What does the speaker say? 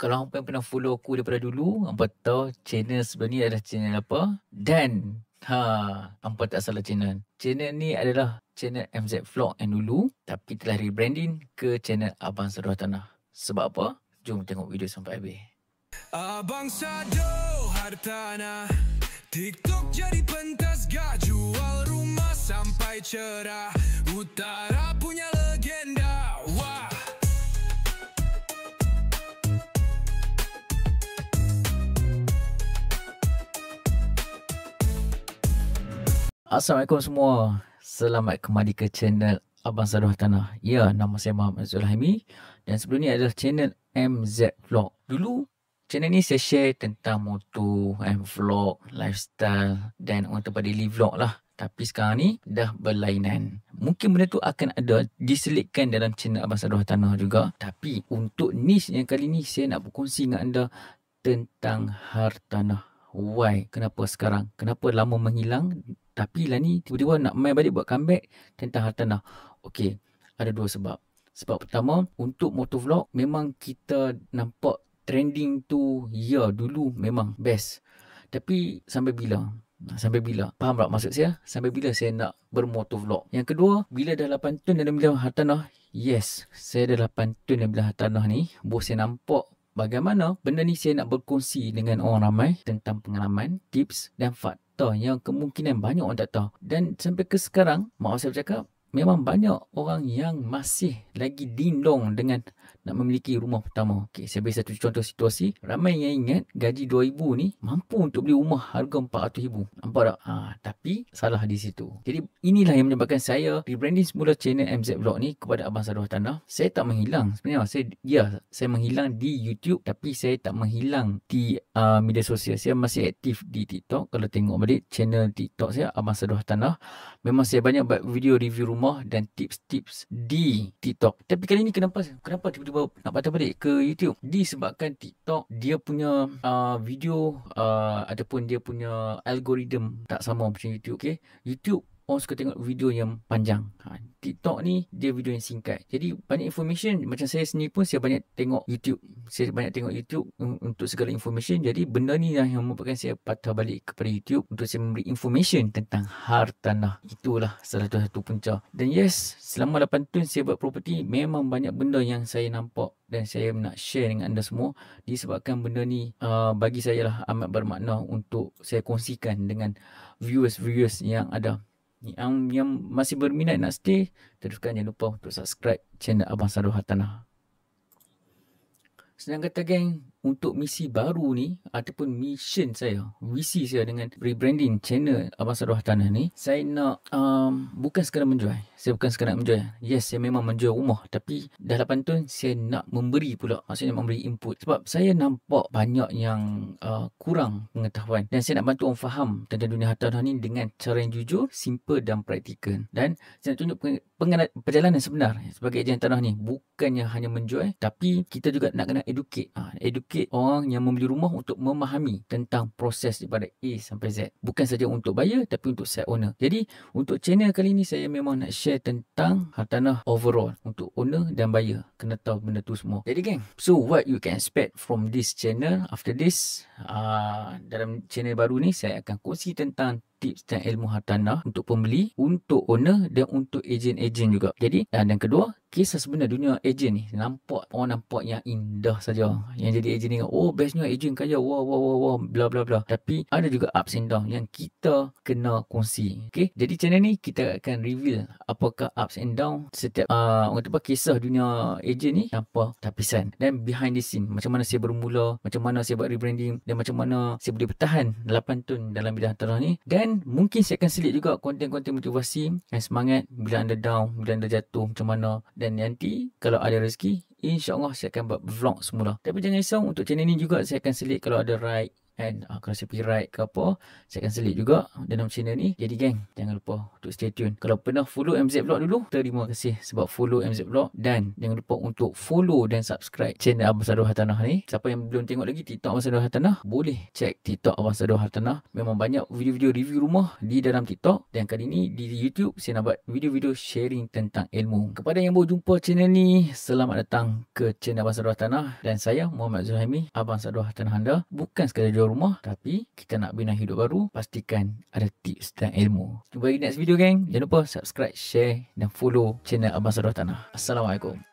Kalau hampa yang pernah follow aku daripada dulu, hampa tahu channel sebelum ni adalah channel apa. Dan hampa tak salah channel. Channel ni adalah channel MZ Vlog yang dulu, tapi telah rebranding ke channel Abang Saduh Tanah. Sebab apa? Jom tengok video sampai habis. Abang Saduh Hartanah, TikTok jadi pentas, gak jual rumah sampai cerah. Utara punya legenda, wah. Assalamualaikum semua. Selamat kembali ke channel Abang Saduh Tanah. Ya, nama saya Muhammad Zulhaimi. Dan sebelum ni adalah channel MZ Vlog. Dulu channel ni saya share tentang motor, vlog, lifestyle dan orang tempat daily vlog lah. Tapi sekarang ni dah berlainan. Mungkin benda tu akan ada diselitkan dalam channel Abang Saduh Tanah juga. Tapi untuk niche yang kali ni saya nak berkongsi dengan anda tentang hartanah. Why? Kenapa sekarang? Kenapa lama menghilang? Tapi lah ni tiba-tiba nak main balik buat comeback tentang hartanah. Okey, ada dua sebab. Sebab pertama, untuk motovlog memang kita nampak trending tu ya dulu memang best. Tapi sampai bila? Sampai bila? Faham tak maksud saya? Sampai bila saya nak bermotovlog? Yang kedua, bila dah 8 tahun dalam bidang hartanah, yes, saya dah 8 tahun dalam bidang hartanah ni, bos saya nampak bagaimana benda ni saya nak berkongsi dengan orang ramai tentang pengalaman, tips dan fakta yang kemungkinan banyak orang tak tahu. Dan sampai ke sekarang, maaf saya bercakap, memang banyak orang yang masih lagi dindong dengan nak memiliki rumah pertama. Okay, saya beri satu contoh situasi. Ramai yang ingat gaji 2,000 ni mampu untuk beli rumah harga 400,000. Nampak tak? Tapi salah di situ. Jadi inilah yang menyebabkan saya rebranding semula channel MZ Vlog ni kepada Abang Saduh Tanah. Saya tak menghilang. Sebenarnya saya menghilang di YouTube, tapi saya tak menghilang di media sosial. Saya masih aktif di TikTok. Kalau tengok balik channel TikTok saya, Abang Saduh Tanah, memang saya banyak buat video review rumah dan tips-tips di TikTok. Tapi kali ni kenapa tiba-tiba nak patah balik ke YouTube? Disebabkan TikTok dia punya video ataupun dia punya algoritma tak sama macam YouTube. Okay? YouTube orang suka tengok video yang panjang. TikTok ni dia video yang singkat. Jadi banyak information. Macam saya sendiri pun saya banyak tengok YouTube. Saya banyak tengok YouTube untuk segala information. Jadi benda ni yang membuatkan saya patah balik kepada YouTube untuk saya memberi information tentang hartanah. Itulah salah satu punca. Dan yes, selama 8 tahun saya buat property, memang banyak benda yang saya nampak dan saya nak share dengan anda semua. Disebabkan benda ni bagi saya lah amat bermakna untuk saya kongsikan dengan viewers yang ada. Yang masih berminat nak stay, teruskan, jangan lupa untuk subscribe channel Abang Saduh Tanah. Senang kata geng, untuk misi baru ni ataupun mission saya, visi saya dengan rebranding channel Abang Saduh Tanah ni, saya nak bukan sekadar menjual. Saya bukan sekadar menjual. Yes, saya memang menjual rumah, tapi dah 8 tahun saya nak memberi pula. Maksudnya memberi input. Sebab saya nampak banyak yang kurang pengetahuan dan saya nak bantu orang faham tentang dunia hartanah ni dengan cara yang jujur, simple dan praktikal. Dan saya nak tunjuk perjalanan sebenar sebagai ejen tanah ni. Bukannya hanya menjual, tapi kita juga nak kena educate orang yang membeli rumah untuk memahami tentang proses daripada A sampai Z. Bukan saja untuk buyer, tapi untuk side owner. Jadi untuk channel kali ni saya memang nak share tentang hartanah overall untuk owner dan buyer. Kena tahu benda tu semua. Jadi geng, so what you can expect from this channel after this? Dalam channel baru ni saya akan kongsi tentang tips dan ilmu hartanah untuk pembeli, untuk owner dan untuk ejen-ejen juga. Jadi dan kedua, kisah sebenar dunia ejen ni orang nampak yang indah saja. Yang jadi ejen ni, oh bestnya ejen kaya, wow bla bla bla. Tapi ada juga ups and down yang kita kena kongsi. Okay? Jadi channel ni kita akan reveal apakah ups and down setiap orang tempat kisah dunia ejen ni tanpa tapisan. Dan behind the scene, macam mana saya bermula, macam mana saya buat rebranding dan macam mana saya boleh bertahan 8 tahun dalam bidang hartanah ni. Dan mungkin saya akan selit juga konten-konten motivasi dan semangat bila anda down, bila anda jatuh macam mana. Dan nanti kalau ada rezeki, InsyaAllah saya akan buat vlog semula. Tapi jangan risau, untuk channel ni juga saya akan selit kalau ada ride, And kalau saya copyright ke apa, saya akan selit juga dalam channel ni. Jadi geng, jangan lupa untuk stay tune. Kalau pernah follow MZ Vlog dulu, terima kasih sebab follow MZ Vlog. Dan jangan lupa untuk follow dan subscribe channel Abang Saduh Hartanah ni. Siapa yang belum tengok lagi TikTok Abang Saduh Hartanah, boleh check TikTok Abang Saduh Hartanah. Memang banyak video-video review rumah di dalam TikTok. Dan kali ni di YouTube saya nak buat video-video sharing tentang ilmu. Kepada yang baru jumpa channel ni, selamat datang ke channel Abang Saduh Hartanah. Dan saya Muhammad Zulhaimi, Abang Saduh Hartanah anda. Bukan sekadar jual rumah, tapi kita nak bina hidup baru. Pastikan ada tips dan ilmu. Jumpa lagi next video geng. Jangan lupa subscribe, share dan follow channel Abang Saduh Hartanah. Assalamualaikum.